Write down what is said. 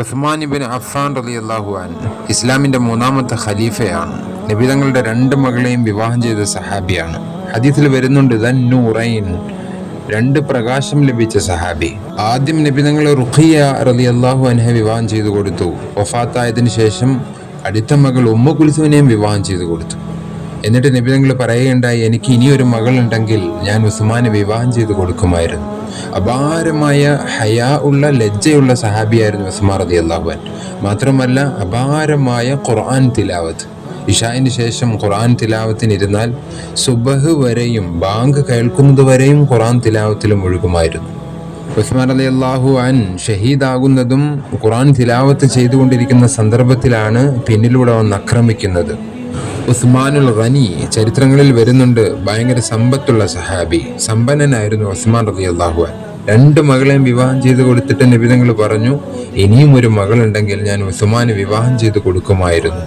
ഉസ്മാൻ ഇബ്നു അഫ്ഫാൻ റളിയല്ലാഹു അൻഹു ഇസ്ലാമിന്റെ മൂന്നാമത്തെ ഖലീഫയാണ്. നബി തങ്ങളുടെ രണ്ട് മകളെയും വിവാഹം ചെയ്ത സഹാബിയാണ്. ഹദീസിൽ വരുന്നുണ്ട് ദന്നൂറൈൻ, രണ്ട് പ്രകാശം ലഭിച്ച സഹാബി. ആദ്യം നബി തങ്ങൾ റുഖിയ റളിയല്ലാഹു അൻഹ വിവാഹം ചെയ്തു കൊടുത്തു. വഫാത്തായതിനു ശേഷം അടുത്ത മകൾ ഉമ്മു കുൽസുവിനെയും വിവാഹം ചെയ്തു കൊടുത്തു. എന്നിട്ട് നബി തങ്ങൾ പറയുകയുണ്ടായി, എനിക്ക് ഇനിയൊരു മകൾ ഉണ്ടെങ്കിൽ ഞാൻ ഉസ്മാനെ വിവാഹം ചെയ്തു കൊടുക്കുമായിരുന്നു. അപാരമായ ഹയാ ഉള്ള ലജ്ജയുള്ള സഹാബിയായിരുന്നു ഉസ്മാൻ റളിയല്ലാഹു അൻഹു. മാത്രമല്ല അപാരമായ ഖുർആൻ തിലാവത്ത്. ഇശാഇന് ശേഷം ഖുർആൻ തിലാവത്തിനിരുന്നാൽ സുബഹ് വരെയും ബാങ്ക് കേൾക്കുന്നത് വരെയും ഖുർആൻ തിലാവത്തിൽ മുഴുകുമായിരുന്നു. ഉസ്മാൻ റളിയല്ലാഹു അൻഹു ഷഹീദാകുന്നതും ഖുർആൻ തിലാവത്ത് ചെയ്തുകൊണ്ടിരിക്കുന്ന സന്ദർഭത്തിലാണ് പിന്നിലൂടെ വന്ന് ആക്രമിക്കുന്നത്. ഉസ്മാനുൽ ഖനി ചരിത്രങ്ങളിൽ വരുന്നുണ്ട്, ഭയങ്കര സമ്പത്തുള്ള സഹാബി, സമ്പന്നനായിരുന്നു ഉസ്മാൻ റളിയല്ലാഹു അൻഹു. രണ്ട് മകളെയും വിവാഹം ചെയ്ത് കൊടുത്തിട്ട് നബി തങ്ങൾ പറഞ്ഞു, ഇനിയും ഒരു മകളുണ്ടെങ്കിൽ ഞാൻ ഉസ്മാന് വിവാഹം ചെയ്ത് കൊടുക്കുമായിരുന്നു.